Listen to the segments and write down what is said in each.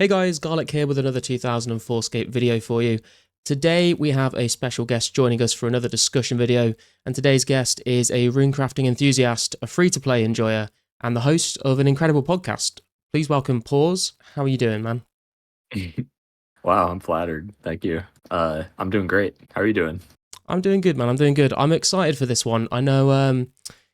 Hey guys, Garlic here with another 2004scape video for you. Today we have a special guest joining us for another discussion video, and today's guest is a runecrafting enthusiast, a free-to-play enjoyer, and the host of an incredible podcast. Please welcome Pause. How are you doing, man? Wow, I'm flattered. Thank you. I'm doing great. How are you doing? I'm doing good, man. I'm doing good. I'm excited for this one. I know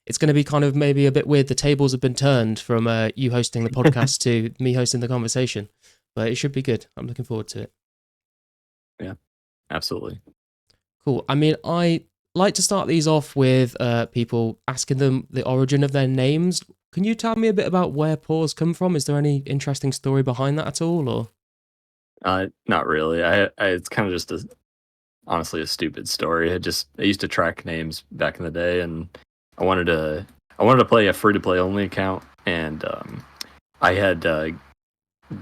it's going to be kind of maybe a bit weird. The tables have been turned from you hosting the podcast to me hosting the conversation, but it should be good. I'm looking forward to it. Yeah, absolutely. Cool. I mean, I like to start these off with people asking them the origin of their names. Can you tell me a bit about where Paws come from? Is there any interesting story behind that at all, or? Not really. It's kind of just honestly a stupid story. I used to track names back in the day, and I wanted to play a free to play only account, and I had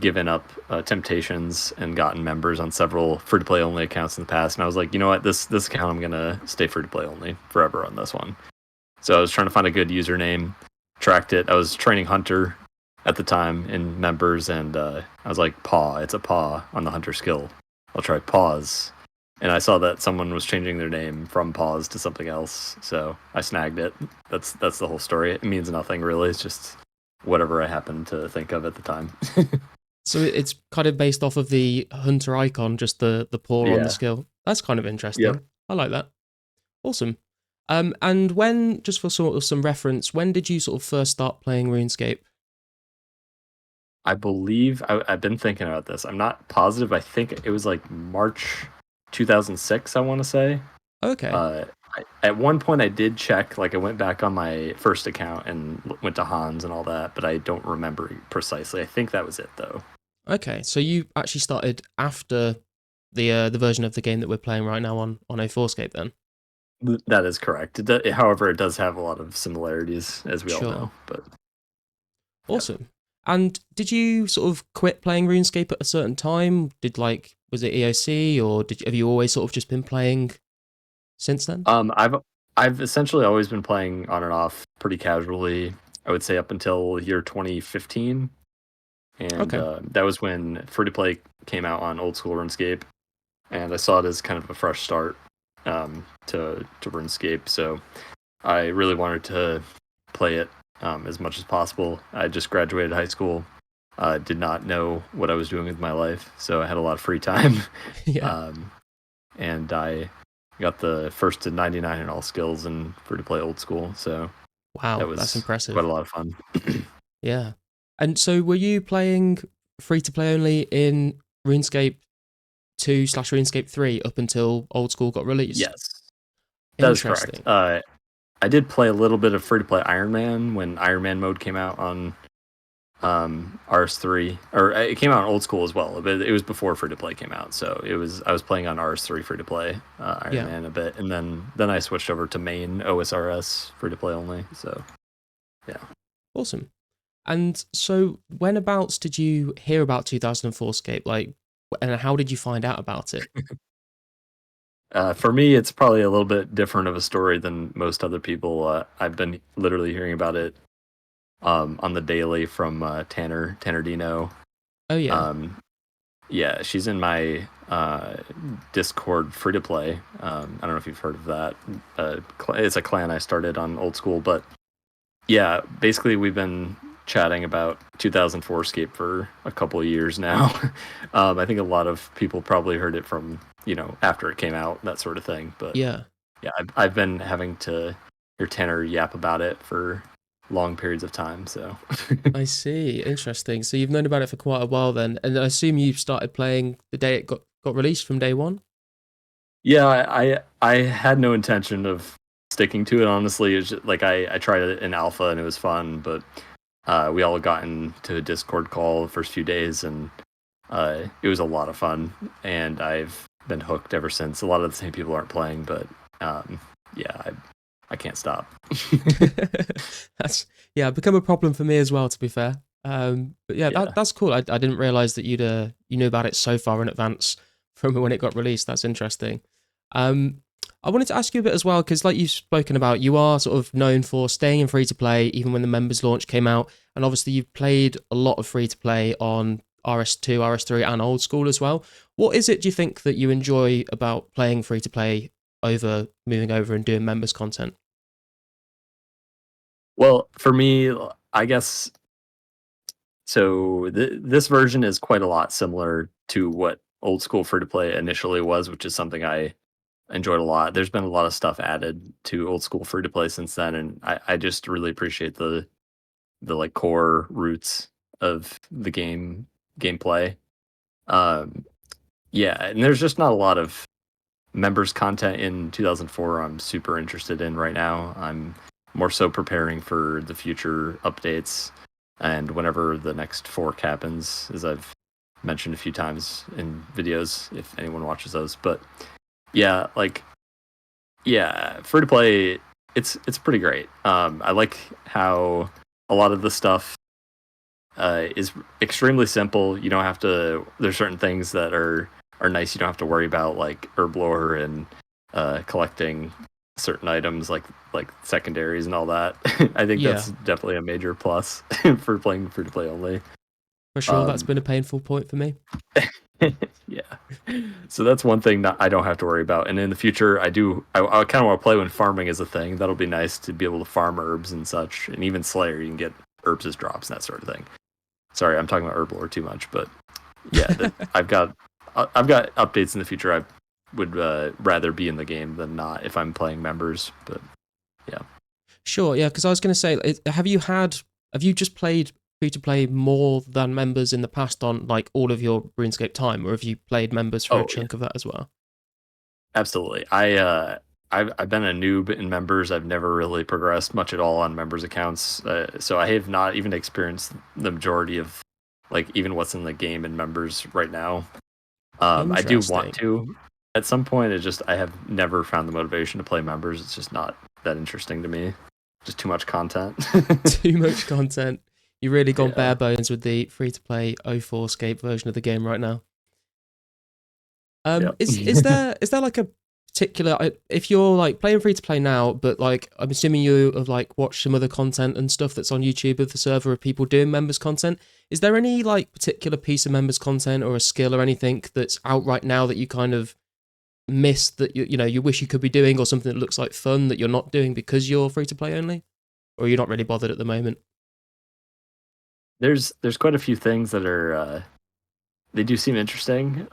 given up Temptations and gotten members on several free to play only accounts in the past, and I was like, you know what, this account I'm gonna stay free to play only forever on this one. So I was trying to find a good username, tracked it. I was training Hunter at the time in members, and I was like, paw, it's a paw on the Hunter skill. I'll try pause. And I saw that someone was changing their name from pause to something else, so I snagged it. That's the whole story. It means nothing really. It's just whatever I happened to think of at the time. So it's kind of based off of the Hunter icon, just the paw on the Yeah. skill. That's kind of interesting. Yep. I like that. Awesome. And when, just for sort of some reference, when did you sort of first start playing RuneScape? I believe I've been thinking about this. I'm not positive. I think it was like March 2006, I want to say. Okay. At one point I did check, like I went back on my first account and went to Hans and all that, but I don't remember precisely. I think that was it though. Okay, so you actually started after the version of the game that we're playing right now on 2004scape then? That is correct. However, it does have a lot of similarities, as we all know. But awesome. And did you sort of quit playing RuneScape at a certain time? Was it EOC, or have you always sort of just been playing since then? I've essentially always been playing on and off pretty casually. I would say up until year 2015, and that was when free to play came out on old school RuneScape, and I saw it as kind of a fresh start to RuneScape. So I really wanted to play it as much as possible. I just graduated high school, did not know what I was doing with my life, so I had a lot of free time. Yeah. And I got the first to 99 in all skills and free to play old school. So wow, that's impressive. Quite a lot of fun. Yeah. And so were you playing free to play only in RuneScape 2/RuneScape 3 up until old school got released? Yes, that is correct. I did play a little bit of free to play Iron Man when Iron Man mode came out on RS3, or it came out on old school as well, but it was before free to play came out. So I was playing on RS3 free to play Iron Man a bit, and then I switched over to main OSRS free to play only. So yeah, awesome. And so whenabouts did you hear about 2004scape? Like, and how did you find out about it? For me, it's probably a little bit different of a story than most other people. I've been literally hearing about it on the daily from Tanner Dino. Oh yeah. Yeah, she's in my Discord free to play. I don't know if you've heard of that. It's a clan I started on old school, but yeah, basically we've been chatting about 2004scape for a couple of years now. I think a lot of people probably heard it from, after it came out, that sort of thing. But yeah, I've been having to hear Tanner yap about it for long periods of time. So I see. Interesting. So you've known about it for quite a while then, and I assume you started playing the day it got released, from day one? Yeah, I had no intention of sticking to it, honestly. It's just, like I tried it in alpha and it was fun, but we all got into a Discord call the first few days, and it was a lot of fun, and I've been hooked ever since. A lot of the same people aren't playing, but yeah, I can't stop. That's become a problem for me as well, to be fair. But yeah, that's cool. I didn't realize that you knew about it so far in advance from when it got released. That's interesting. I wanted to ask you a bit as well, because like you've spoken about, you are sort of known for staying in free to play even when the members launch came out, and obviously you've played a lot of free to play on RS2, RS3, and old school as well. What is it, do you think, that you enjoy about playing free to play over moving over and doing members content? Well, for me, I guess so. This version is quite a lot similar to what old school free to play initially was, which is something I enjoyed a lot. There's been a lot of stuff added to old school free to play since then, and I just really appreciate the like core roots of the gameplay. Um, yeah, and there's just not a lot of members content in 2004 I'm super interested in right now. I'm more so preparing for the future updates and whenever the next fork happens, as I've mentioned a few times in videos if anyone watches those. But yeah, like free to play, it's pretty great. I like how a lot of the stuff is extremely simple. You don't have to. There's certain things that are nice. You don't have to worry about like herb lore and collecting certain items like secondaries and all that. I think Yeah, that's definitely a major plus for playing free to play only. for sure. That's Um, been a painful point for me. yeah, so that's one thing that I don't have to worry about. And in the future, I do. I kind of want to play when farming is a thing. That'll be nice to be able to farm herbs and such, and even Slayer, you can get herbs as drops and that sort of thing. Sorry, I'm talking about herb lore too much, but yeah, I've got updates in the future. I would rather be in the game than not if I'm playing members. But yeah, Sure, yeah, because I was going to say, have you just played free to play more than members in the past on like all of your RuneScape time, or have you played members for a oh yeah, chunk of that as well? absolutely. I've been a noob in members. I've never really progressed much at all on members accounts. So I have not even experienced the majority of like even what's in the game in members right now. I do want Interesting. to at some point. It's just I have never found the motivation to play members. It's just not that interesting to me. Just too much content. Too much content. You've really gone bare Yeah. bones with the free to play 04scape version of the game right now. Yep. Is there like a particular, if you're like playing free to play now, but like I'm assuming you have like watched some other content and stuff that's on YouTube of the server of people doing members content. Is there any like particular piece of members content or a skill or anything that's out right now that you kind of miss that you wish you could be doing, or something that looks like fun that you're not doing because you're free to play only, or you're not really bothered at the moment? There's quite a few things that are they do seem interesting.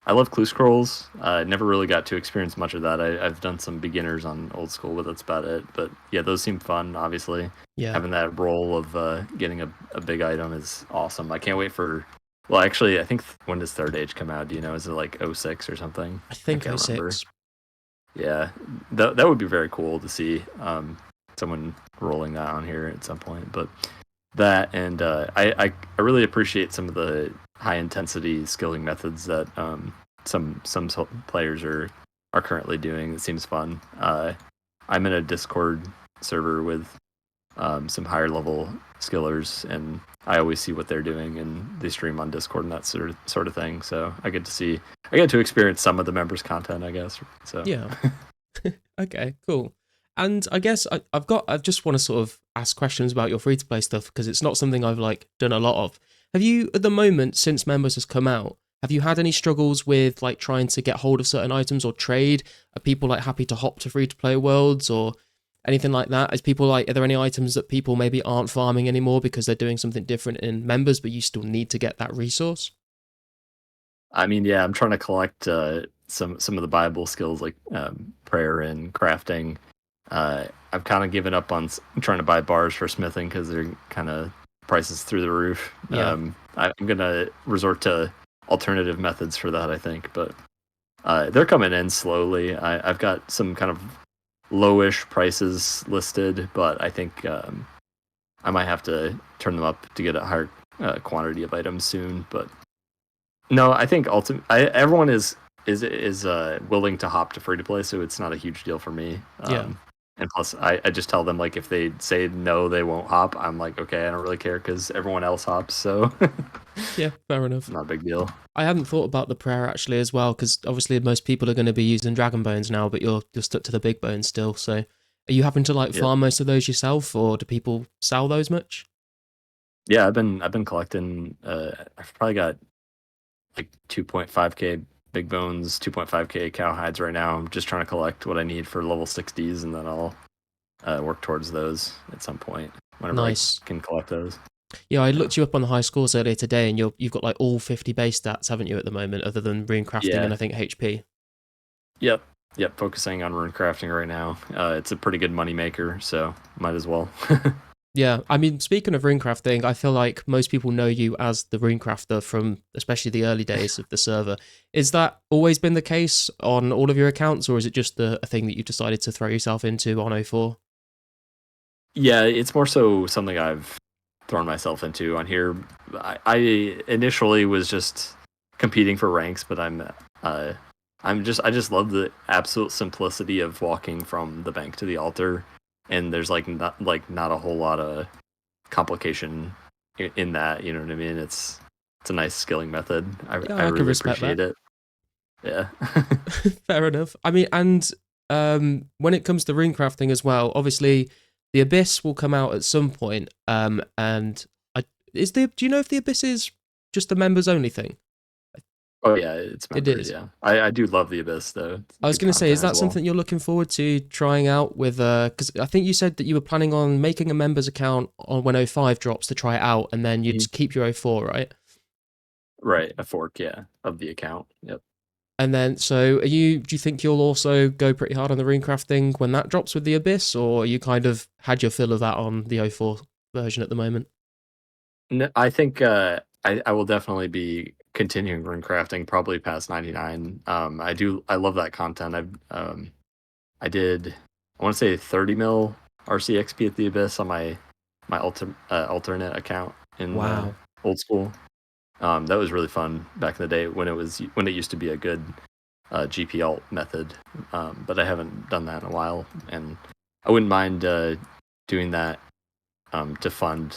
I love clue scrolls. Never really got to experience much of that. I've done some beginners on old school, but that's about it. But yeah, those seem fun. Obviously, Yeah, having that role of getting a big item is awesome. I can't wait for. Well, actually, I think when does Third Age come out? Do you know? Is it like '06 or something? I I think can't remember. 06. Yeah, that would be very cool to see someone rolling that on here at some point. But that and I really appreciate some of the high intensity skilling methods that some players are currently doing. It seems fun. I'm in a Discord server with some higher level skillers, and I always see what they're doing, and they stream on Discord and that sort of thing. So I get to experience some of the members' content, I guess. So Yeah. Okay, cool. And I guess I just want to sort of ask questions about your free to play stuff because it's not something I've like done a lot of. Have you, at the moment, since members has come out, have you had any struggles with like trying to get hold of certain items or trade? Are people like happy to hop to free to play worlds or anything like that? Is people like, are there any items that people maybe aren't farming anymore because they're doing something different in members, but you still need to get that resource? I mean, yeah, I'm trying to collect some of the Bible skills like prayer and crafting. I've kind of given up on trying to buy bars for smithing because they're kind of prices through the roof. Yeah. I'm gonna resort to alternative methods for that, I think, but they're coming in slowly. I've got some kind of lowish prices listed, but I think I might have to turn them up to get a higher quantity of items soon. But no, I think everyone is willing to hop to free to play, so it's not a huge deal for me. Yeah. And plus, I just tell them like if they say no, they won't hop. I'm like, okay, I don't really care because everyone else hops, so Yeah, fair enough. not a big deal. I hadn't thought about the prayer actually as well, because obviously most people are going to be using dragon bones now, but you're stuck to the big bones still. So, are you having to like Yeah. farm most of those yourself, or do people sell those much? Yeah, I've been collecting. I've probably got like 2.5k big bones, 2.5k cow hides right now. I'm just trying to collect what I need for level 60s, and then I'll work towards those at some point whenever I Nice. can collect those. Yeah, I Yeah. looked you up on the high scores earlier today, and you've got like all 50 base stats, haven't you, at the moment, other than rune crafting and Yeah. I think HP. Yep. Yep. Focusing on rune crafting right now. It's a pretty good money maker, so might as well. Yeah, I mean, speaking of runecrafting, I feel like most people know you as the runecrafter from especially the early days of the server. Is that always been the case on all of your accounts, or is it just a thing that you decided to throw yourself into on 04? Yeah, it's more so something I've thrown myself into on here. I initially was just competing for ranks, but uh, I just love the absolute simplicity of walking from the bank to the altar, and there's not a whole lot of complication in that. You know what I mean? It's a nice skilling method. I Yeah, I can really respect appreciate that. it. Yeah. Fair enough. I mean, and when it comes to runecrafting as well, obviously the Abyss will come out at some point. And I do you know if the Abyss is just a members only thing? Oh yeah, it's It members. is. Yeah, I do love the Abyss though. It's I was good going to say, is content as that well. something you're looking forward to trying out with? Because I think you said that you were planning on making a members account on when 05 drops to try it out, and then you'd Mhm. keep your 04, right? Right, a fork, yeah, of the account. Yep. And then, so do you think you'll also go pretty hard on the runecrafting when that drops with the Abyss, or you kind of had your fill of that on the 04 version at the moment? No, I think I will definitely be continuing rune crafting probably past 99. I love that content. I did I want to say 30 mil RCXP at the Abyss on my alternate account in Wow. old school. That was really fun back in the day when it used to be a good GP alt method. But I haven't done that in a while, and I wouldn't mind doing that to fund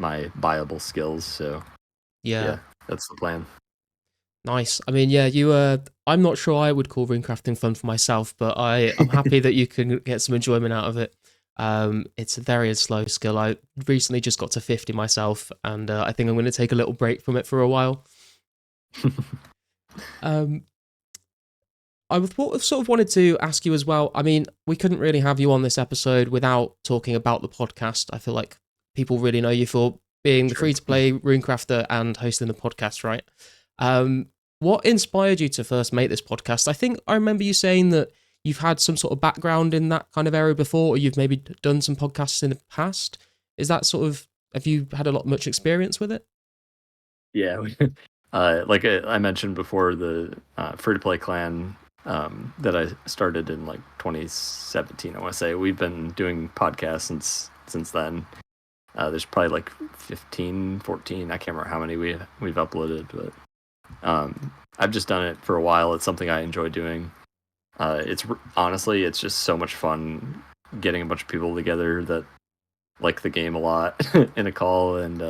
my buyable skills. So Yeah. yeah, that's the plan. Nice. I mean, yeah, I'm not sure I would call runecrafting fun for myself, but I'm happy that you can get some enjoyment out of it. It's a very slow skill. I recently just got to 50 myself, and I think I'm going to take a little break from it for a while. Um, sort of wanted to ask you as well. I mean, we couldn't really have you on this episode without talking about the podcast. I feel like people really know you for being the Sure. free to play runecrafter and hosting the podcast, right? What inspired you to first make this podcast? I think I remember you saying that you've had some sort of background in that kind of area before, or you've maybe done some podcasts in the past. Is that sort of, have you had much experience with it? Yeah. Like I mentioned before, the free to play clan that I started in like 2017. I want to say we've been doing podcasts since then. There's probably like 15, 14. I can't remember how many we've uploaded, but I've just done it for a while. It's something I enjoy doing. Honestly, it's just so much fun getting a bunch of people together that like the game a lot in a call and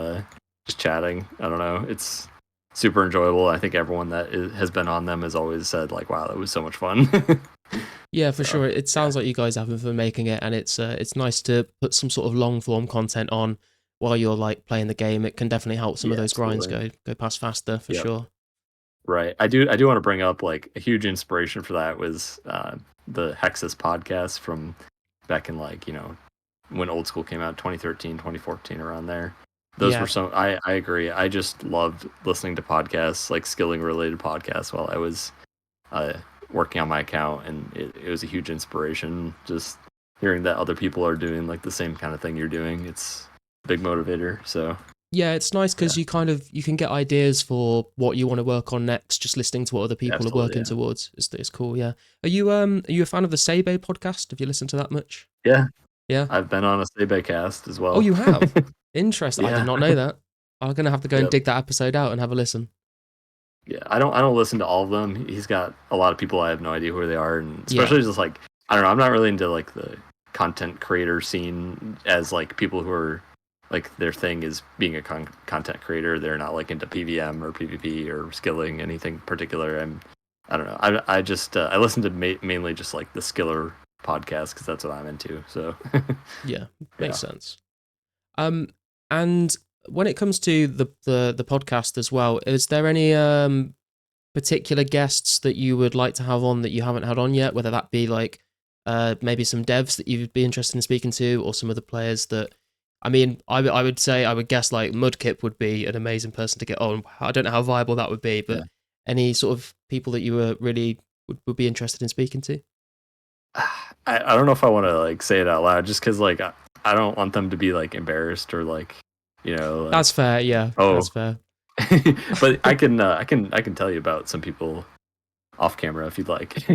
just chatting. I don't know. It's super enjoyable. I think everyone that has been on them has always said like, "Wow, that was so much fun." Yeah, for So sure. It yeah, sounds like you guys have been making it, and it's nice to put some sort of long form content on while you're like playing the game. It can definitely help some of yeah, those grinds absolutely. go past faster for Yep. sure. Right. I do want to bring up like a huge inspiration for that was the Hexus podcast from back in like when old school came out 2013 2014 around there. Those were Yeah, some I agree. I just loved listening to podcasts, like skilling related podcasts while I was uh, working on my account, and it was a huge inspiration just hearing that other people are doing like the same kind of thing you're doing. It's a big motivator. So yeah, it's nice yeah, because you can get ideas for what you want to work on next. Just listening to what other people are absolutely. working Yeah. towards is cool. Yeah, are you a fan of the Sebe podcast? Have you listened to that much? Yeah. Yeah. I've been on a Sebe cast as Oh, well. you have. Interesting. I did Yeah. not know that. I'm gonna have to go and Yep. dig that episode out and have a listen. Yeah. I don't listen to all of them. He's got a lot of people I have no idea who they are, and Yeah. especially just like I don't know. I'm not really into like the content creator scene as like people who are like their thing is being a content creator. They're not like into PVM or PvP or skilling anything particular. I don't know. I just I listen to mainly just like the skiller podcast because that's what I'm into. So Yeah, yeah. makes sense. Um, and when it comes to the podcast as well, is there any particular guests that you would like to have on that you haven't had on yet? Whether that be like maybe some devs that you'd be interested in speaking to, or some of the players that. I mean, I would say I would guess like Mudkip would be an amazing person to get on. I don't know how viable that would be, Yeah. but any sort of people that you were really would be interested in speaking to? I don't know if I want to like say it out loud just because like I don't want them to be like embarrassed or like like That's fair. Yeah, that's oh fair. but I can tell you about some people off camera if you'd like.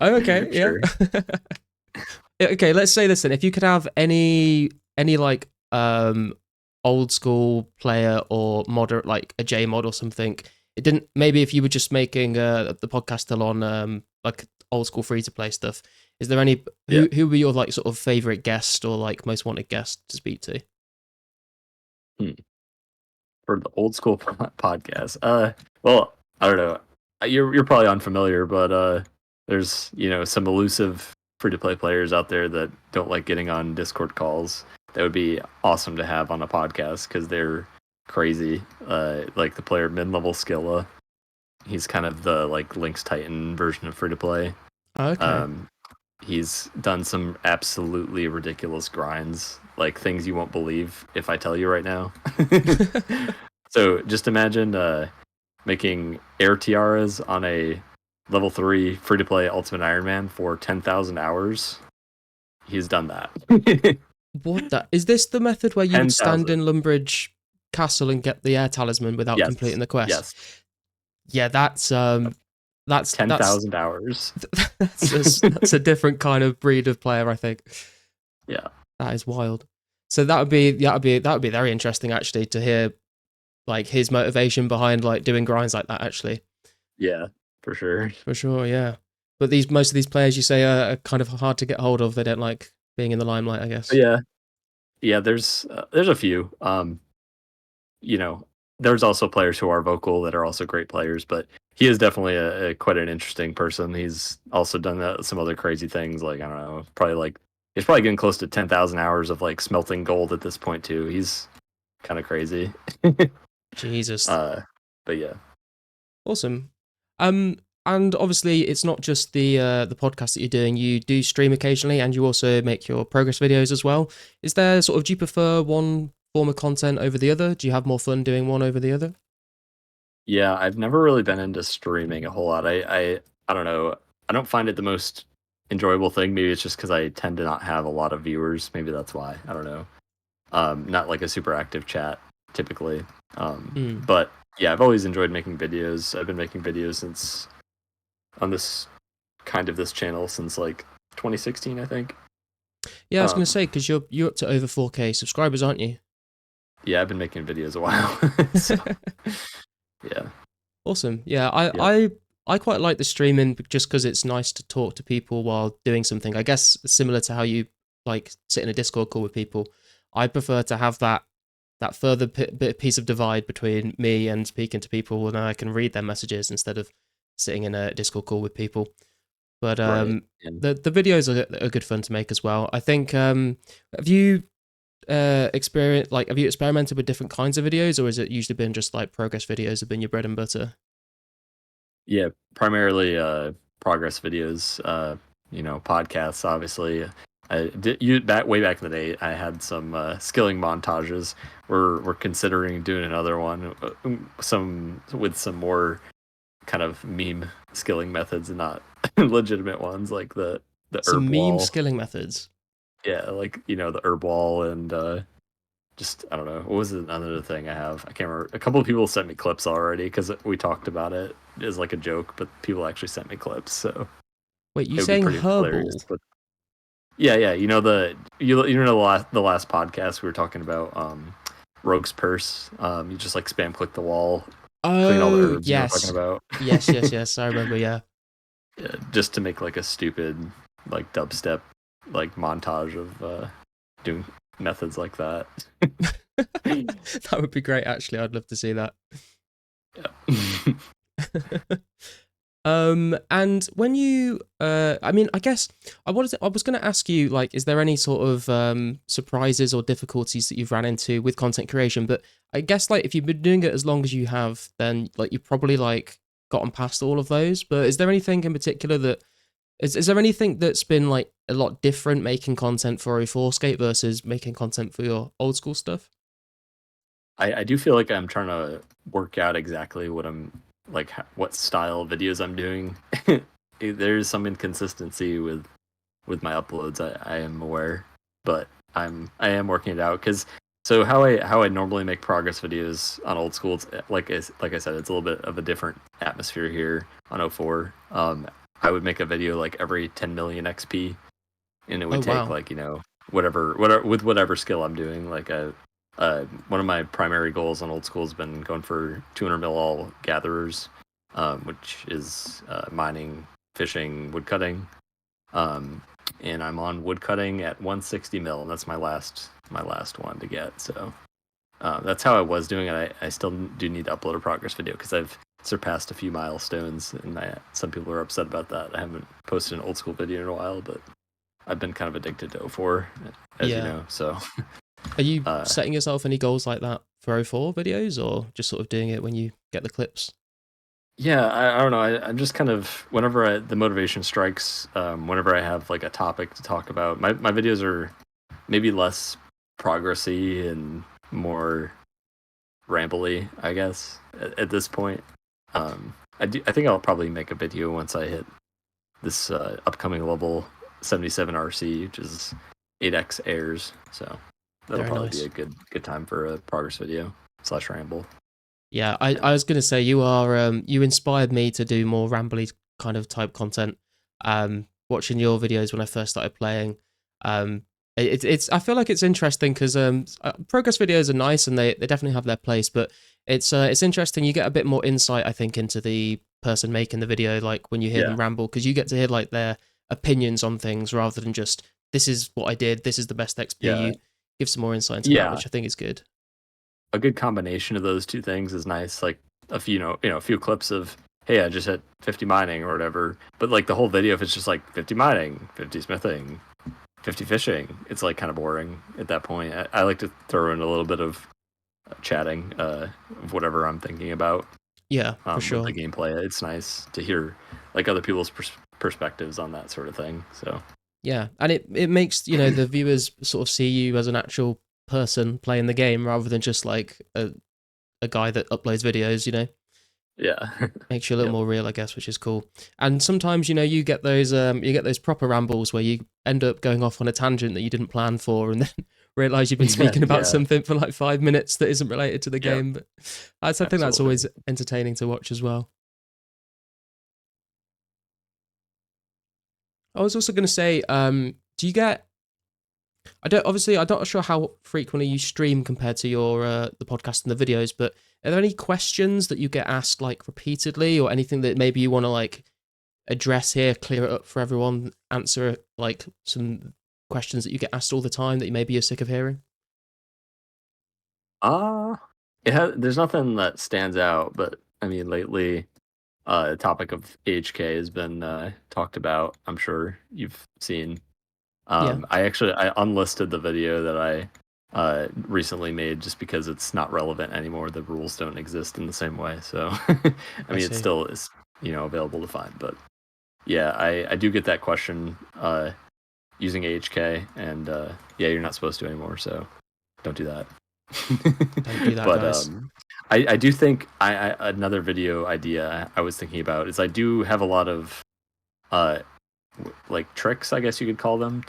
Okay, yeah. Sure. Okay, let's say this then. If you could have any like old school player or modder like a J mod or something, it didn't maybe if you were just making the podcast still on like old school free to play stuff, is there any Yeah. who were your like sort of favorite guest or like most wanted guest to speak to? Hmm. For the old school podcast. Well, I don't know. You're probably unfamiliar, but there's some elusive free to play players out there that don't like getting on Discord calls. That would be awesome to have on a podcast because they're crazy. Like the player mid level Skilla. He's kind of the like Link's Titan version of free to play. Okay. He's done some absolutely ridiculous grinds, like things you won't believe if I tell you right now. So just imagine making air tiaras on a level 3 free to play Ultimate Iron Man for 10,000 hours. He's done that. What the is this the method where you would stand 10,000. in Lumbridge Castle and get the air talisman without Yes. completing the quest? Yes. Yeah, that's 10,000 hours. that's a different kind of breed of player, I think. Yeah. That is wild. So that would be very interesting actually to hear like his motivation behind like doing grinds like that actually. Yeah, for sure. For sure, yeah. But most of these players you say are kind of hard to get hold of. They don't like being in the limelight, I guess. Yeah. Yeah, there's a few. You know, there's also players who are vocal that are also great players, but he is definitely a quite an interesting person. He's also done some other crazy things, like I don't know, he's probably getting close to 10,000 hours of like smelting gold at this point too. He's kind of crazy. Jesus. But yeah, Awesome. And obviously it's not just the podcast that you're doing. You do stream occasionally, and you also make your progress videos as well. Is there sort of do you prefer one form of content over the other? Do you have more fun doing one over the other? yeah, I've never really been into streaming a whole lot. I don't know. I don't find it the most enjoyable thing. Maybe it's just because I tend to not have a lot of viewers. Maybe that's why. I don't know. Not like a super active chat typically. But yeah, I've always enjoyed making videos. I've been making videos since on this channel since like 2016, I think. Yeah, I was going to say because you're up to over 4K subscribers, aren't you? Yeah, I've been making videos a while. So, yeah. Awesome. Yeah, Yeah. I quite like the streaming just because it's nice to talk to people while doing something. I guess similar to how you like sit in a Discord call with people. I prefer to have that further piece of divide between me and speaking to people, and I can read their messages instead of sitting in a Discord call with people. But Right. And the videos are good fun to make as well. I think have you have you experimented with different kinds of videos, or has it usually been just like progress videos have been your bread and butter? yeah, primarily progress videos, podcasts obviously. I did you back way back in the day I had some skilling montages. We're considering doing another one some with some more kind of meme skilling methods and not legitimate ones like the herb Some meme wall. skilling methods. Yeah, like the herb wall and just I don't know. What was another thing I have? I can't remember. A couple of people sent me clips already because we talked about it as like a joke, but people actually sent me clips, so Wait, you it would be saying pretty hilarious. herbal? But yeah, yeah, you know the last podcast we were talking about Rogue's Purse. You just like spam click the wall, clean all the Oh, herbs. You know what I'm talking yes. about? Yes, yes, yes. I remember, yeah. Yeah, just to make like a stupid like dubstep like montage of doing methods like that. That would be great, actually. I'd love to see that. Yeah. And when you, I mean, I guess I was going to ask you, like, is there any sort of surprises or difficulties that you've ran into with content creation? But I guess, like, if you've been doing it as long as you have, then like you've probably like gotten past all of those. But is there anything in particular that is there anything that's been like a lot different making content for 2004scape versus making content for your old school stuff? I do feel like I'm trying to work out exactly what I'm like, what style of videos I'm doing. There's some inconsistency with my uploads. I am aware, but I am working it out because so how I normally make progress videos on old school, it's like I said, it's a little bit of a different atmosphere here on 04. I would make a video like every 10 million XP, and it Oh would take wow. like whatever with whatever skill I'm doing. Like one of my primary goals on old school has been going for 200 mil all gatherers, which is mining, fishing, woodcutting. Um, and I'm on woodcutting at 160 mil, and that's my last one to get. So that's how I was doing it. I still do need to upload a progress video because I've surpassed a few milestones, and some people are upset about that. I haven't posted an old school video in a while, but I've been kind of addicted to 04, as you Yeah. know. So Are you uh, setting yourself any goals like that for 04 videos, or just sort of doing it when you get the clips? yeah, I don't know. I'm just kind of whenever the motivation strikes, whenever I have like a topic to talk about, my videos are maybe less progressy and more rambly, I guess, at this point. I think I'll probably make a video once I hit this upcoming level 77 RC, which is 8x airs. So that'll Very probably be nice. a good time for a progress video slash ramble. Yeah, I was gonna say you are you inspired me to do more rambly kind of type content. Watching your videos when I first started playing, um, it's I feel like it's interesting because progress videos are nice and they definitely have their place, but it's interesting. You get a bit more insight, I think, into the person making the video, like when you hear Yeah, them ramble, because you get to hear like their opinions on things rather than just this is what I did, this is the best XP. yeah, You give some more insight into that, yeah. which I think is good. A good combination of those two things is nice. Like a few, a few clips of, hey, I just hit 50 mining or whatever. But like the whole video, if it's just like 50 mining, 50 smithing, 50 fishing, it's like kind of boring at that point. I like to throw in a little bit of chatting of whatever I'm thinking about Yeah, for with the sure. gameplay. It's nice to hear like other people's perspectives on that sort of thing. So Yeah, and it makes the viewers sort of see you as an actual person playing the game rather than just like a guy that uploads videos. yeah, Makes you a little yep, more real, I guess, which is cool. And sometimes you get those proper rambles where you end up going off on a tangent that you didn't plan for, and then realize you've been yeah, speaking about yeah, something for like 5 minutes that isn't related to the yeah, game. But I think that's absolutely. always entertaining to watch as well. I was also going to say, do you get I'm not sure how frequently you stream compared to your the podcast and the videos, but are there any questions that you get asked like repeatedly, or anything that maybe you want to like address here, clear it up for everyone, answer like some questions that you get asked all the time that maybe you're sick of hearing? Uh there's nothing that stands out, but I mean lately the topic of AHK has been talked about. I'm sure you've seen. Yeah, I unlisted the video that I recently made just because it's not relevant anymore. The rules don't exist in the same way. So I I mean it see. still is, available to find. But yeah, I do get that question using AHK, and yeah, you're not supposed to anymore, so don't do that. Don't do that, But guys. I do think another video idea I was thinking about is I do have a lot of uh like tricks, I guess you could call them,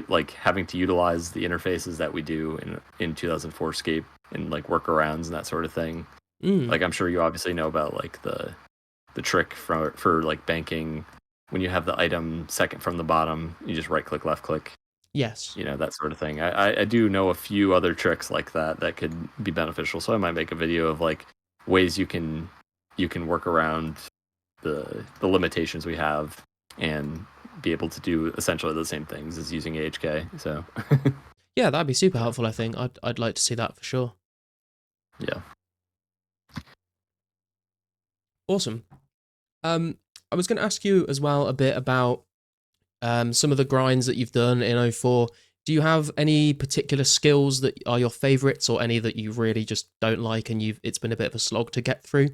like having to utilize the interfaces that we do in 2004scape and like workarounds and that sort of thing. Mm, Like I'm sure you obviously know about like the trick for like banking when you have the item second from the bottom, you just right click, left click, yes. that sort of thing. I do know a few other tricks like that that could be beneficial. So I might make a video of like ways you can work around the limitations we have and be able to do essentially the same things as using AHK. So Yeah, that'd be super helpful. I think I'd like to see that for sure. yeah. Awesome. I was going to ask you as well a bit about some of the grinds that you've done in 04. Do you have any particular skills that are your favorites, or any that you really just don't like and it's been a bit of a slog to get through?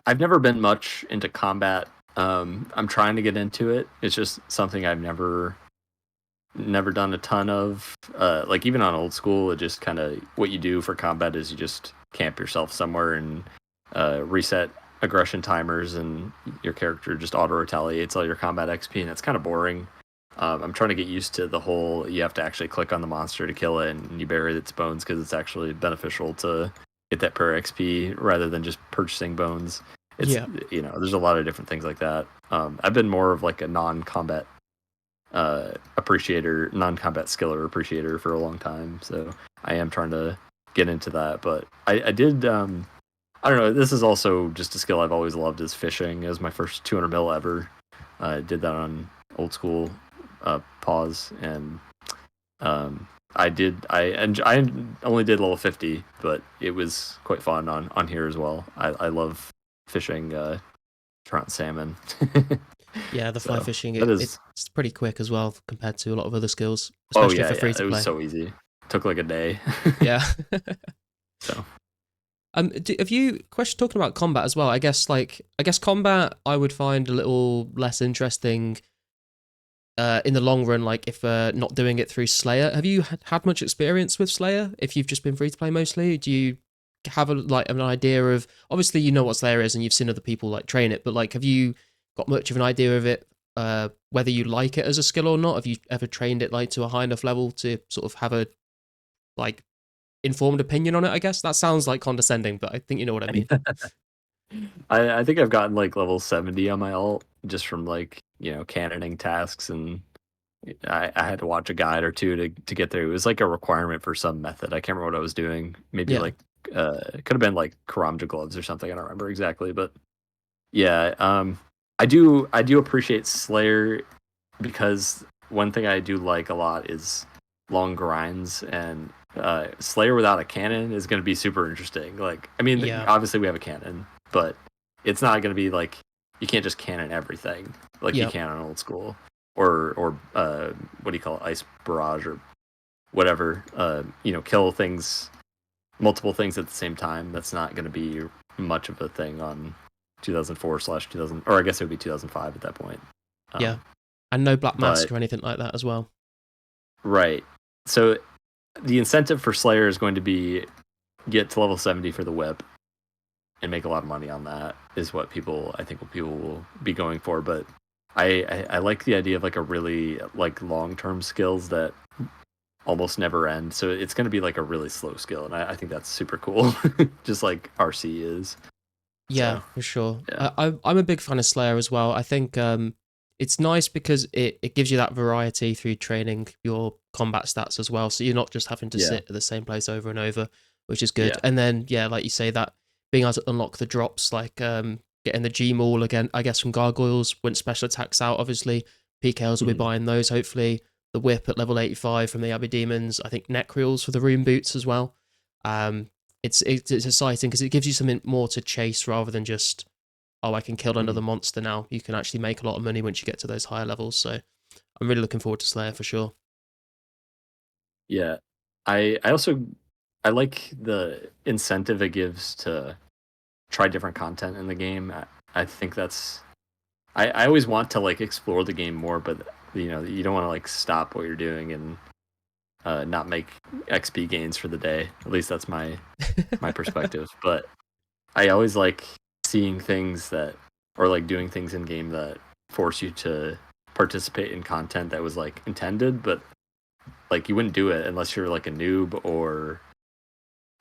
I've never been much into combat. I'm trying to get into it. It's just something I've never done a ton of. Like even on old school, it just kind of what you do for combat is you just camp yourself somewhere and reset aggression timers, and your character just auto retaliates all your combat XP, and it's kind of boring. I'm trying to get used to the whole you have to actually click on the monster to kill it, and you bury its bones because it's actually beneficial to get that per XP rather than just purchasing bones. It's Yeah. there's a lot of different things like that. I've been more of like a non-combat appreciator, non-combat skiller appreciator for a long time, so I am trying to get into that. But I did I don't know, this is also just a skill I've always loved, is fishing. It was my first 200 mil ever. I did that on old school pause, and I only did level 50, but it was quite fun on here as well. I love fishing trout and salmon. Yeah, the fly So fishing, that is it's pretty quick as well compared to a lot of other skills, oh especially yeah, for yeah, free to it was play. so easy. Took like a day. Yeah. So Have you question talking about combat as well? I guess combat I would find a little less interesting in the long run. Like if not doing it through Slayer, have you had much experience with Slayer? If you've just been free to play mostly, do you have an idea of? Obviously, you know what Slayer is, and you've seen other people like train it. But like, have you got much of an idea of it? Whether you like it as a skill or not? Have you ever trained it like to a high enough level to sort of have a like informed opinion on it? I guess that sounds like condescending, but I think you know what I mean. I think I've gotten like level 70 on my alt just from like cannoning tasks, and I had to watch a guide or two to get there. It was like a requirement for some method. I can't remember what I was doing. Maybe Yeah, like it could have been like Karamja gloves or something. I don't remember exactly, but yeah, I do appreciate Slayer because one thing I do like a lot is long grinds, and Slayer without a cannon is going to be super interesting. Like, I mean, yeah, obviously we have a cannon, but it's not going to be like you can't just cannon everything like you yeah. can on old school, or what do you call it, ice barrage or whatever. Kill things, multiple things at the same time. That's not going to be much of a thing on 2004/2000, or I guess it would be 2005 at that point. Yeah, Um, and no black but mask or anything like that as well. right, so the incentive for Slayer is going to be get to level 70 for the whip and make a lot of money on that, is what people will be going for. But I like the idea of like a really like long-term skills that almost never end. So it's going to be like a really slow skill, and I think that's super cool, just like RC is. Yeah, So for sure. yeah, I'm a big fan of Slayer as well. I think it's nice because it gives you that variety through training your combat stats as well. So you're not just having to yeah, sit at the same place over and over, which is good. yeah. And then yeah, like you say, that being able to unlock the drops, like getting the G Maul again, I guess from gargoyles when special attacks out. Obviously, PKLs will be Mhm. buying those. Hopefully, the whip at level 85 from the Abbey Demons. I think Necreals for the Rune boots as well. Um, it's exciting because it gives you something more to chase rather than just, oh, I can kill another Mhm. monster now. You can actually make a lot of money once you get to those higher levels. So I'm really looking forward to Slayer for sure. Yeah. I also I like the incentive it gives to try different content in the game. I think that's I always want to like explore the game more, but you don't want to like stop what you're doing and not make XP gains for the day. At least that's my perspective. But I always like seeing things that, or like doing things in game that force you to participate in content that was like intended, but like you wouldn't do it unless you're like a noob, or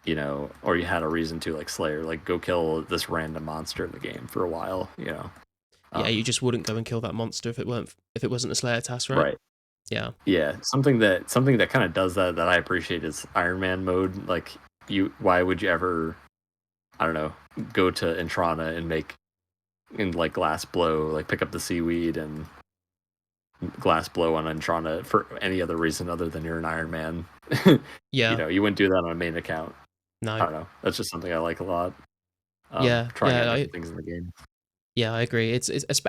you had a reason to, like Slayer, like go kill this random monster in the game for a while. Yeah, you Um, just wouldn't go and kill that monster if it wasn't a Slayer task, right? right. Yeah. Yeah. Something that kind of does that I appreciate is Iron Man mode. Like why would you ever, I don't know, go to Intrana and make in like glass blow, like pick up the seaweed and glass blow on Intrana for any other reason other than you're an Iron Man? Yeah. You wouldn't do that on a main account. I No. don't know. That's just something I like a lot. Yeah, trying out yeah, different things in the game. yeah, I agree.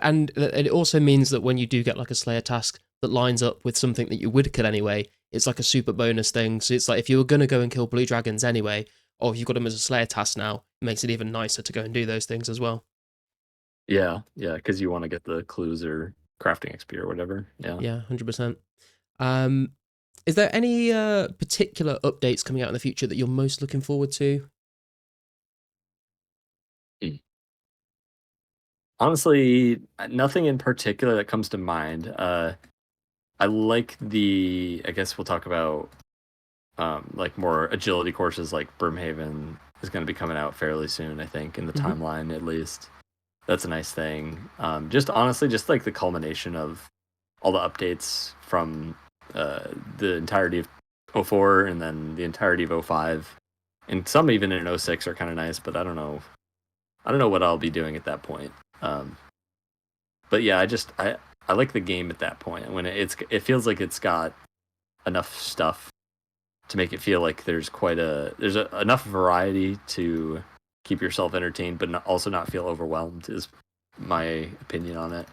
And it also means that when you do get like a Slayer task that lines up with something that you would kill anyway, it's like a super bonus thing. So it's like if you were gonna go and kill blue dragons anyway, or if you've got them as a Slayer task now, it makes it even nicer to go and do those things as well. Yeah, yeah, because you want to get the clues or crafting XP or whatever. Yeah. Yeah, 100%. Um, is there any particular updates coming out in the future that you're most looking forward to? Mm. Honestly, nothing in particular that comes to mind. I like the. I guess we'll talk about like more agility courses. Like Brimhaven is going to be coming out fairly soon. I think in the Hmm. timeline at least. That's a nice thing. Just honestly, just like the culmination of all the updates from the entirety of '04 and then the entirety of '05, and some even in '06 are kind of nice. But I don't know. I don't know what I'll be doing at that point. Um, but yeah, I like the game at that point when it feels like it's got enough stuff to make it feel like enough variety to keep yourself entertained, but also not feel overwhelmed. Is my opinion on it.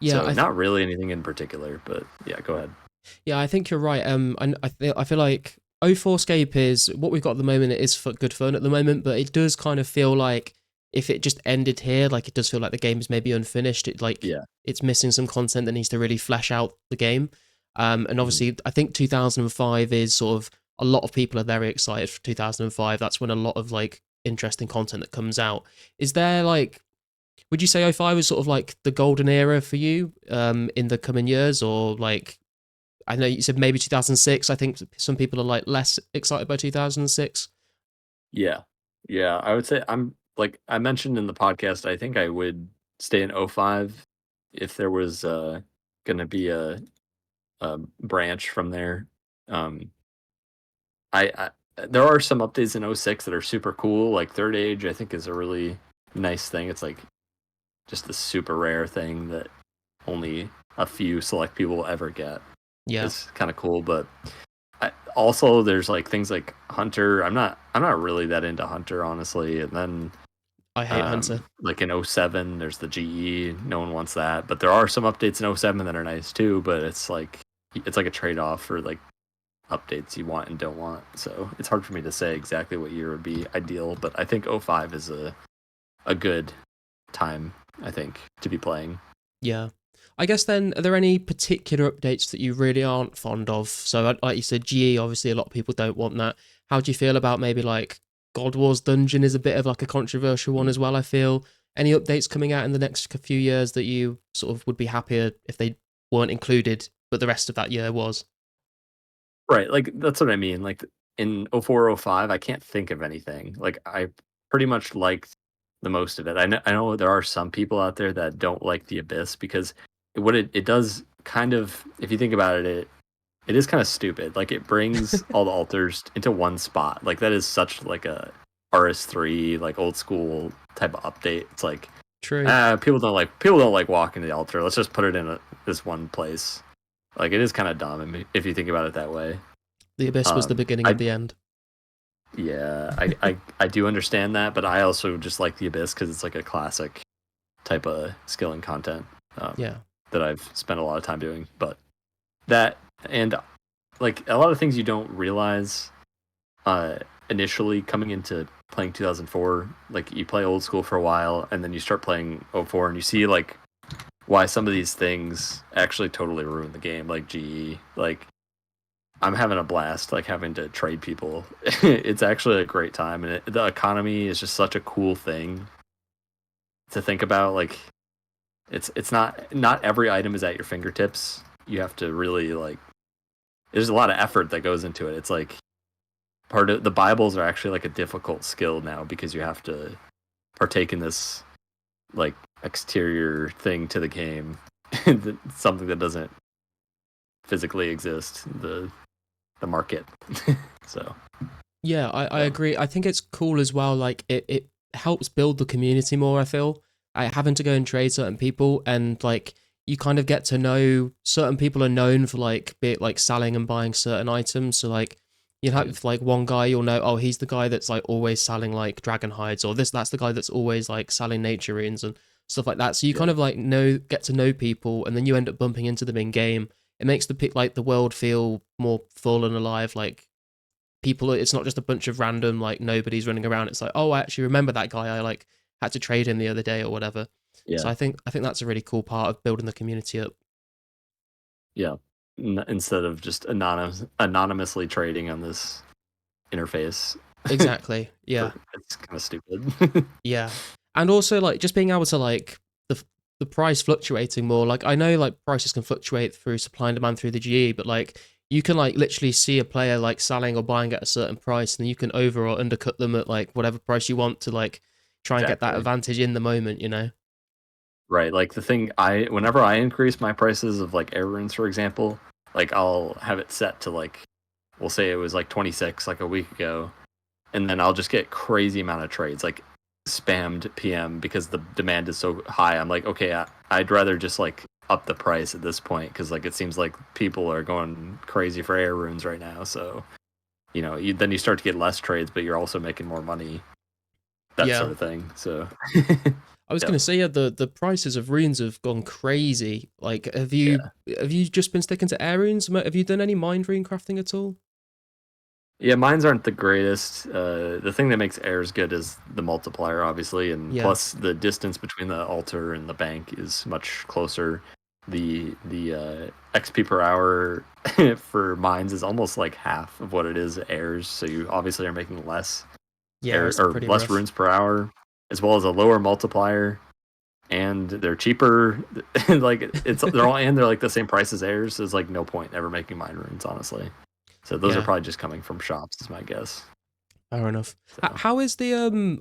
Yeah, So not really anything in particular, but yeah, go ahead. yeah, I think you're right. I feel like 2004scape is what we've got at the moment. It is for good fun at the moment, but it does kind of feel like if it just ended here, like it does feel like the game is maybe unfinished. Yeah. It's missing some content that needs to really flesh out the game. And Mhm. obviously, I think 2005 is sort of a lot of people are very excited for 2005. That's when a lot of like interesting content that comes out. Is there like would you say '05 was sort of like the golden era for you in the coming years, or like I know you said maybe 2006. I think some people are like less excited by 2006. Yeah. Yeah. I would say I'm like I mentioned in the podcast, I think I would stay in '05 if there was gonna be a branch from there. Um I there are some updates in '06 that are super cool. Like Third Age, I think is a really nice thing. It's like just the super rare thing that only a few select people will ever get. Yeah, It's kind of cool, but also there's like things like Hunter. I'm not really that into Hunter honestly. And then I hate Hunter. like in '07 there's the GE. No one wants that, but there are some updates in '07 that are nice too. But it's like a trade off for like updates you want and don't want. So it's hard for me to say exactly what year would be ideal, but I think '05 is a good time, I think, to be playing. Yeah. I guess then, are there any particular updates that you really aren't fond of? So, like you said, GE, obviously, a lot of people don't want that. How do you feel about maybe like God Wars Dungeon is a bit of like a controversial one as well, I feel. Any updates coming out in the next few years that you sort of would be happier if they weren't included, but the rest of that year was? Right, like that's what I mean. Like in '04, '05, I can't think of anything. Like I pretty much liked the most of it. I know there are some people out there that don't like the Abyss because what it does kind of, if you think about it, it is kind of stupid. Like it brings all the altars into one spot. Like that is such like a RS3 like old school type of update. It's like True. people don't like walking to the altar. Let's just put it in this one place. Like it is kind of dumb if you think about it that way. The Abyss was the beginning of I the end. yeah, I do understand that, but I also just like the Abyss because it's like a classic type of skill and content um, Yeah. that I've spent a lot of time doing. But that and like a lot of things you don't realize uh, initially coming into playing 2004. Like you play old school for a while, and then you start playing '04, and you see like why some of these things actually totally ruin the game, like GE. Like I'm having a blast, like having to trade people. It's actually a great time, and the economy is just such a cool thing to think about. Like it's not every item is at your fingertips. You have to really like. There's a lot of effort that goes into it. It's like part of the Bibles are actually like a difficult skill now because you have to partake in this like exterior thing to the game, something that doesn't physically exist. The market. So Yeah, I yeah. agree. I think it's cool as well. Like it helps build the community more, I feel. Having to go and trade certain people and like you kind of get to know certain people are known for like be it like selling and buying certain items. So like you'll Yeah. have like one guy you'll know, oh, he's the guy that's like always selling like dragon hides, or that's the guy that's always like selling nature runes and stuff like that. So you kind Yeah. of like get to know people, and then you end up bumping into them in game. It makes the world feel more full and alive. Like people, it's not just a bunch of random like nobodies running around. It's like, oh, I actually remember that guy. I like had to trade him the other day or whatever. So Yeah. I think that's a really cool part of building the community up. Yeah. Instead of just anonymously trading on this interface. Exactly. Yeah. It's kind of stupid. Yeah. And also like just being able to like the price fluctuating more. Like I know like prices can fluctuate through supply and demand through the GE, but like you can like literally see a player like selling or buying at a certain price, and then you can over or undercut them at like whatever price you want to like try and get that Exactly. advantage in the moment, you know? Right. Like the thing whenever I increase my prices of like air runes, for example, like I'll have it set to like, we'll say it was like 26 like a week ago, and then I'll just get crazy amount of trades, like spammed PM because the demand is so high. I'm like, okay, I'd rather just like up the price at this point because like it seems like people are going crazy for air runes right now. So then you start to get less trades, but you're also making more money, that Yeah. sort of thing. So I was yeah, gonna say, yeah, the prices of runes have gone crazy. Like, yeah. have you just been sticking to air runes? Have you done any mind rune crafting at all? Yeah, mines aren't the greatest. The thing that makes airs good is the multiplier, obviously, and Yeah, plus the distance between the altar and the bank is much closer. The XP per hour for mines is almost like half of what it is airs, so you obviously are making less yeah, air it's or pretty less rough. runes per hour, as well as a lower multiplier, and they're cheaper. Like they're like the same price as airs. So there's like no point ever making mine runes, honestly. So those are Yeah, probably just coming from shops, is my guess. fair enough. So How is the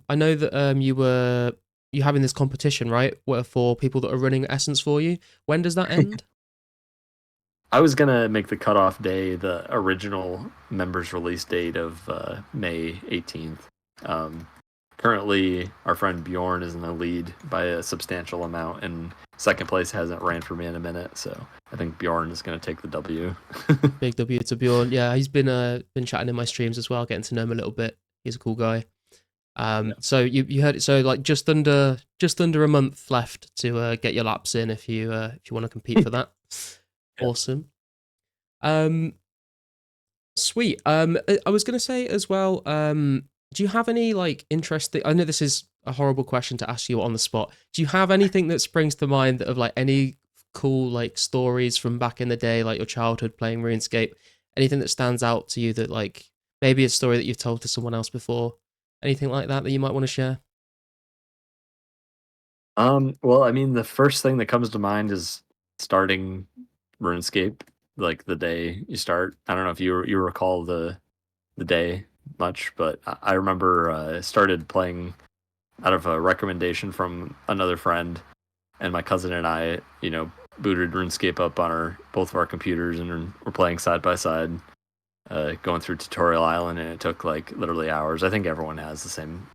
I know that you having this competition, right? Where for people that are running Essence for you. When does that end? I was gonna make the cutoff day the original members release date of May 18th. Um, Currently, our friend Bjorn is in the lead by a substantial amount, and second place hasn't ran for me in a minute. So I think Bjorn is gonna take the W. Big W to Bjorn. Yeah, he's been chatting in my streams as well, getting to know him a little bit. He's a cool guy. Yeah. So you heard it. So like just under a month left to get your laps in if you want to compete for that. Yeah. Awesome. Um, Sweet. I was gonna say as well. Do you have any like interesting? I know this is a horrible question to ask you on the spot. Do you have anything that springs to mind of like any cool like stories from back in the day, like your childhood playing RuneScape? Anything that stands out to you that like maybe a story that you've told to someone else before? Anything like that that you might want to share? Well, I mean, the first thing that comes to mind is starting RuneScape, like the day you start. I don't know if you recall the day much, but I remember started playing out of a recommendation from another friend, and my cousin and I, booted RuneScape up on our both of our computers, and we're playing side by side, going through Tutorial Island, and it took like literally hours. I think everyone has the same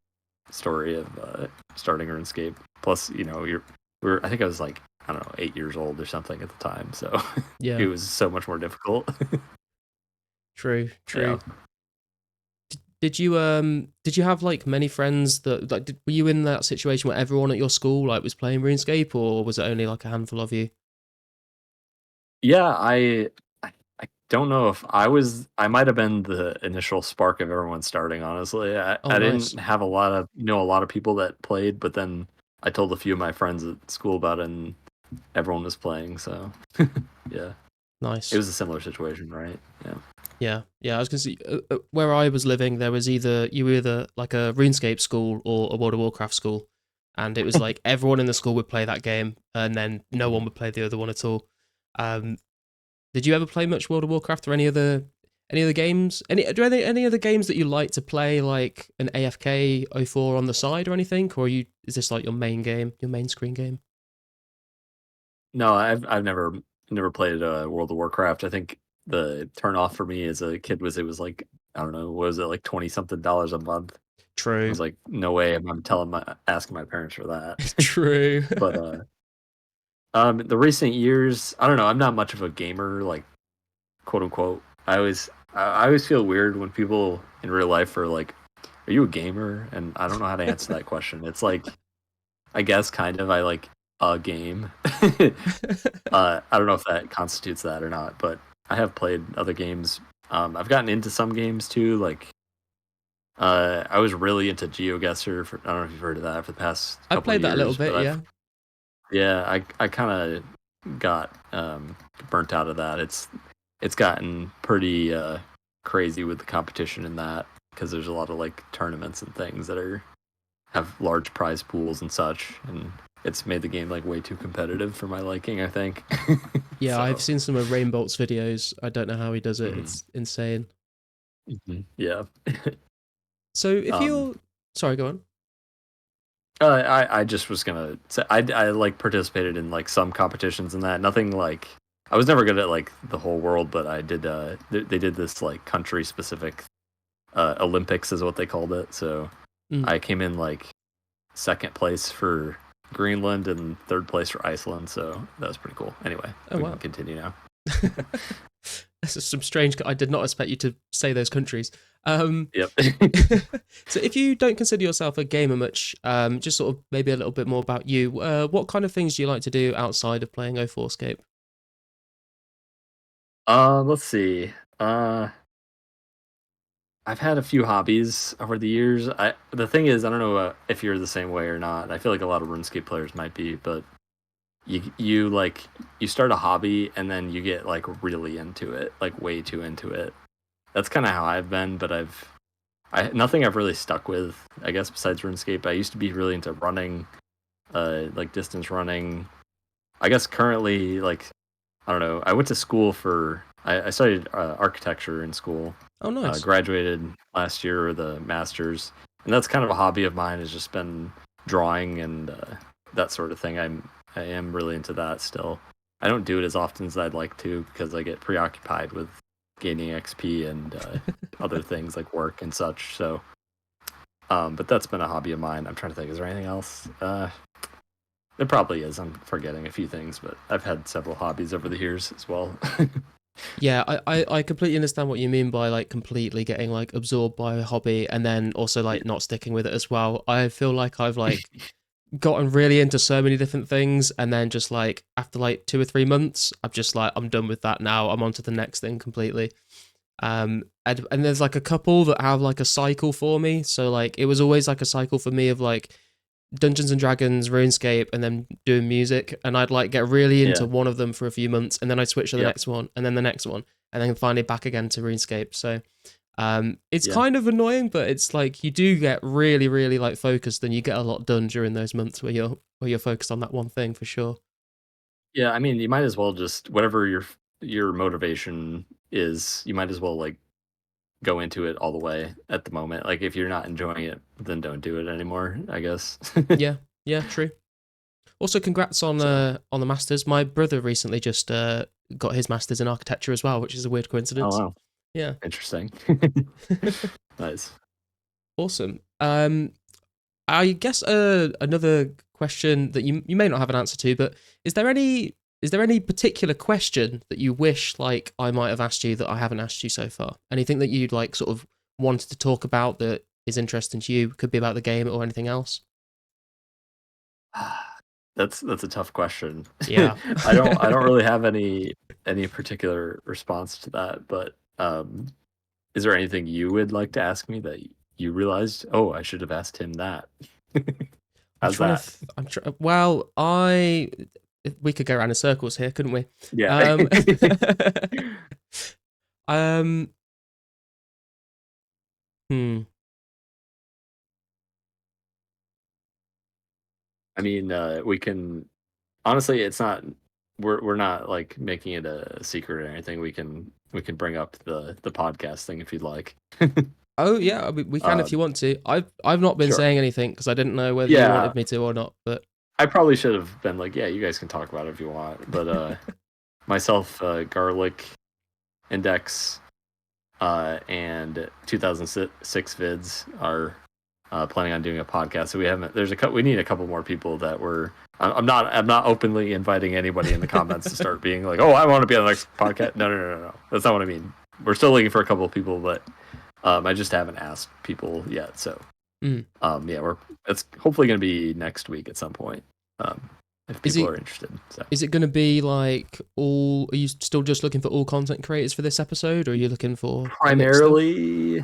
story of starting RuneScape. Plus, I think I was like, I don't know, 8 years old or something at the time, so it Yeah, was so much more difficult. true, Yeah. true. Did you have like many friends that like were you in that situation where everyone at your school like was playing RuneScape, or was it only like a handful of you? Yeah, I don't know if I might have been the initial spark of everyone starting, honestly. Oh, I nice. didn't have a lot of people that played, but then I told a few of my friends at school about it, and everyone was playing, so yeah. It Nice. was a similar situation, right? Yeah. Yeah, yeah. I was gonna say where I was living, there was either like a RuneScape school or a World of Warcraft school, and it was like everyone in the school would play that game, and then no one Mhm. would play the other one at all. Um, did you ever play much World of Warcraft or any other games? Any other games that you like to play, like an AFK 04 on the side or anything, or is this like your main game, your main screen game? No, I've never played World of Warcraft. I think the turn off for me as a kid was it was like, I don't know, what was it, like 20 something dollars a month? I True, was like, no way I'm asking my parents for that. true. But the recent years, I don't know, I'm not much of a gamer, like quote unquote. I always feel weird when people in real life are like, "Are you a gamer?" And I don't know how to answer that question. It's like, I guess kind of. I like a game. I don't know if that constitutes that or not, but I have played other games. I've gotten into some games too. Like, I was really into GeoGuessr. I don't know if you've heard of that for the past I couple of played that a little years, bit, but yeah. I kind of got burnt out of that. It's gotten pretty crazy with the competition in that because there's a lot of like tournaments and things that have large prize pools and such, and it's made the game like way too competitive for my liking, I think. Yeah, I've So seen some of Rainbolt's videos. I don't know how he does it. mhm, It's insane. yeah. So if um you're sorry, go on. I just was gonna say I like participated in like some competitions and that. Nothing like I was never good at like the whole world, but I did. They did this like country specific Olympics is what they called it. So Mm. I came in like second place for Greenland and third place for Iceland. So that was pretty cool. Anyway, Oh we can wow. continue now. This is some strange. I did not expect you to say those countries. Um, Yep. so if you don't consider yourself a gamer much, just sort of maybe a little bit more about you. What kind of things do you like to do outside of playing 04scape? Let's see. I've had a few hobbies over the years. The thing is, I don't know if you're the same way or not. I feel like a lot of RuneScape players might be, but you like you start a hobby and then you get like really into it, like way too into it. That's kind of how I've been, but I nothing I've really stuck with, I guess, besides RuneScape. I used to be really into running, like distance running. I guess currently, like I don't know. I went to school for I studied architecture in school. Oh, nice. Graduated last year with a master's, and that's kind of a hobby of mine. Has just been drawing and that sort of thing. I am really into that still. I don't do it as often as I'd like to because I get preoccupied with gaining XP and other things like work and such. So, but that's been a hobby of mine. I'm trying to think. Is there anything else? There probably is. I'm forgetting a few things, but I've had several hobbies over the years as well. Yeah, I completely understand what you mean by like completely getting like absorbed by a hobby and then also Yeah. like not sticking with it as well. I feel like I've like gotten really into so many different things and then just like after like 2 or 3 months, I'm just like I'm done with that now. I'm on to the next thing completely. And there's like a couple that have like a cycle for me. So like it was always like a cycle for me of like Dungeons and Dragons, RuneScape, and then doing music. And I'd like get really into Yeah. one of them for a few months, and then I'd switch to the Yep. next one, and then the next one, and then finally back again to RuneScape. So it's Yeah. kind of annoying, but it's like you do get really, really like focused, and you get a lot done during those months where you're focused on that one thing for sure. Yeah. I mean, you might as well just whatever your motivation is, you might as well like go into it all the way at the moment. Like if you're not enjoying it, then don't do it anymore, I guess. Yeah, yeah, true. Also, congrats So, on the masters. My brother recently just got his masters in architecture as well, which is a weird oh coincidence. wow, Yeah. interesting. Nice. Awesome. I guess another question that you may not have an answer to, but is there any particular question that you wish like I might have asked you that I haven't asked you so far? Anything that you'd like sort of wanted to talk about that is interesting to you? Could be about the game or anything else. That's a tough question. Yeah. I don't really have any particular response to that, but is there anything you would like to ask me that you realized, oh, I should have asked him that? I'm How's trying to. that? I'm well, we could go around in circles here, couldn't we? Yeah. Um, um, hmm. I mean, we can honestly, it's not we're not like making it a secret or anything. We can bring up the podcast thing if you'd like. Oh yeah, we can if um, you want to. I've not been sure. saying anything because I didn't know whether you Yeah, wanted me to or not. But I probably should have been like, yeah, you guys can talk about it if you want. But myself, Garlic, Index, and 2006 vids are planning on doing a podcast. So we haven't. We need a couple more people that were. I'm not openly inviting anybody in the comments to start being like, oh, I want to be on the next podcast. No. That's not what I mean. we're still looking for a couple of people, but I just haven't asked people yet. So yeah, it's hopefully going to be next week at some point. If people are interested. So. Is it going to be like all? Are you still just looking for all content creators for this episode, or are you looking for primarily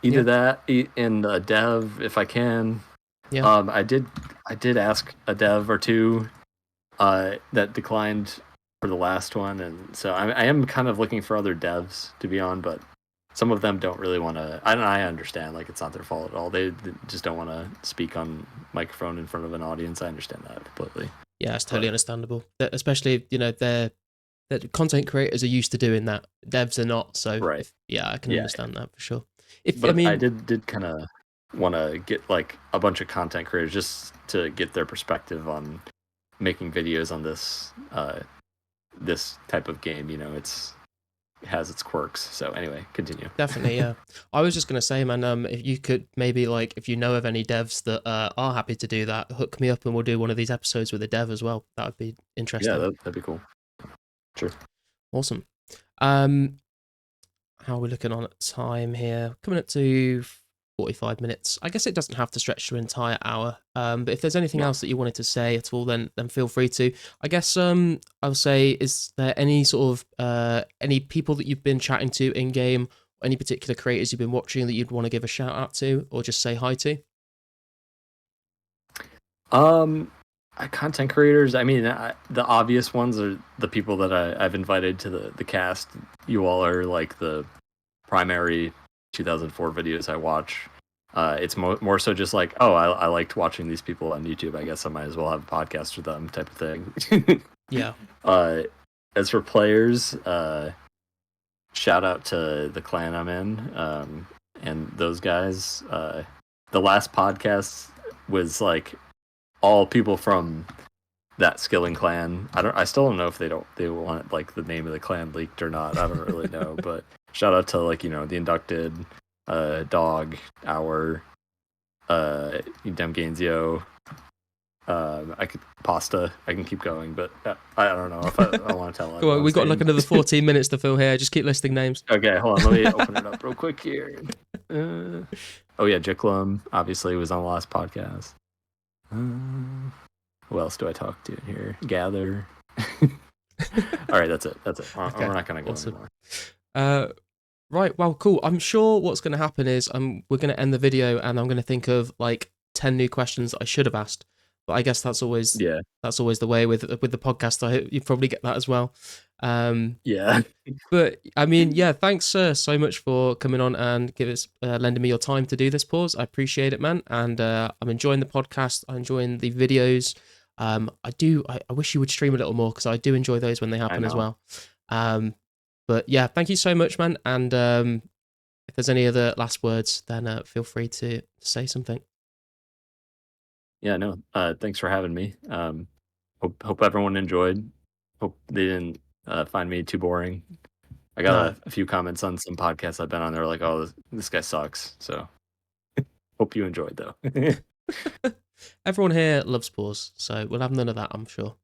either that and a dev if I can? Yeah. I did ask a dev or two that declined for the last one, and so I am kind of looking for other devs to be on, but some of them don't really want to. I understand, like it's not their fault at all. They just don't want to speak on microphone in front of an audience. I understand that completely. Yeah, it's totally understandable. Especially, that content creators are used to doing that. Devs are not. So right. I can understand that for sure. I did kind of want to get like a bunch of content creators just to get their perspective on making videos on this this type of game. It has its quirks. So anyway, continue. Definitely, yeah. I was just gonna say, man, if you could maybe like, if you know of any devs that are happy to do that, hook me up and we'll do one of these episodes with a dev as well. That would be interesting. Yeah, that'd be cool. Sure. Awesome. How are we looking on at time here? Coming up to 45 minutes. I guess it doesn't have to stretch to an entire hour. But if there's anything else that you wanted to say at all, then feel free to. I guess I'll say, is there any sort of any people that you've been chatting to in game, any particular creators you've been watching that you'd want to give a shout out to, or just say hi to? Content creators. I mean, the obvious ones are the people that I've invited to the cast. You all are like the primary 2004 videos I watch. It's more so just like, oh, I liked watching these people on YouTube. I guess I might as well have a podcast with them, type of thing. Yeah. As for players, shout out to the clan I'm in, and those guys. The last podcast was like all people from that Skilling clan. I still don't know if they want like the name of the clan leaked or not. I don't really know, but shout out to like the Inducted, Dog, Our, Dem Gainzio, Pasta. I can keep going, but I don't know if I want to tell. Come on, we've got like another 14 minutes to fill here. Just keep listing names. Okay, hold on. Let me open it up real quick here. Oh yeah, Jiklum obviously was on the last podcast. Who else do I talk to in here? Gather. All right, that's it. Okay. We're not going to go anymore. Right, well, cool. I'm sure what's going to happen is we're going to end the video and I'm going to think of like 10 new questions that I should have asked. But I guess that's always the way with the podcast. I hope you probably get that as well. Yeah. But I mean, yeah, thanks so much for coming on and lending me your time to do this pause. I appreciate it, man. And I'm enjoying the podcast. I'm enjoying the videos. I wish you would stream a little more because I do enjoy those when they happen as well. But yeah, thank you so much, man. And if there's any other last words, then feel free to say something. Yeah, no. Thanks for having me. Hope everyone enjoyed. Hope they didn't find me too boring. I got a few comments on some podcasts I've been on. They're like, "Oh, this guy sucks." So, hope you enjoyed though. Everyone here loves pause, so we'll have none of that, I'm sure.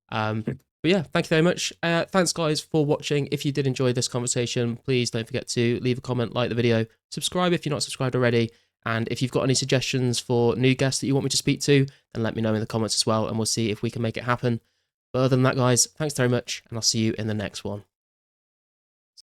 But yeah, thank you very much. Thanks, guys, for watching. If you did enjoy this conversation, please don't forget to leave a comment, like the video, subscribe if you're not subscribed already. And if you've got any suggestions for new guests that you want me to speak to, then let me know in the comments as well, and we'll see if we can make it happen. But other than that, guys, thanks very much, and I'll see you in the next one.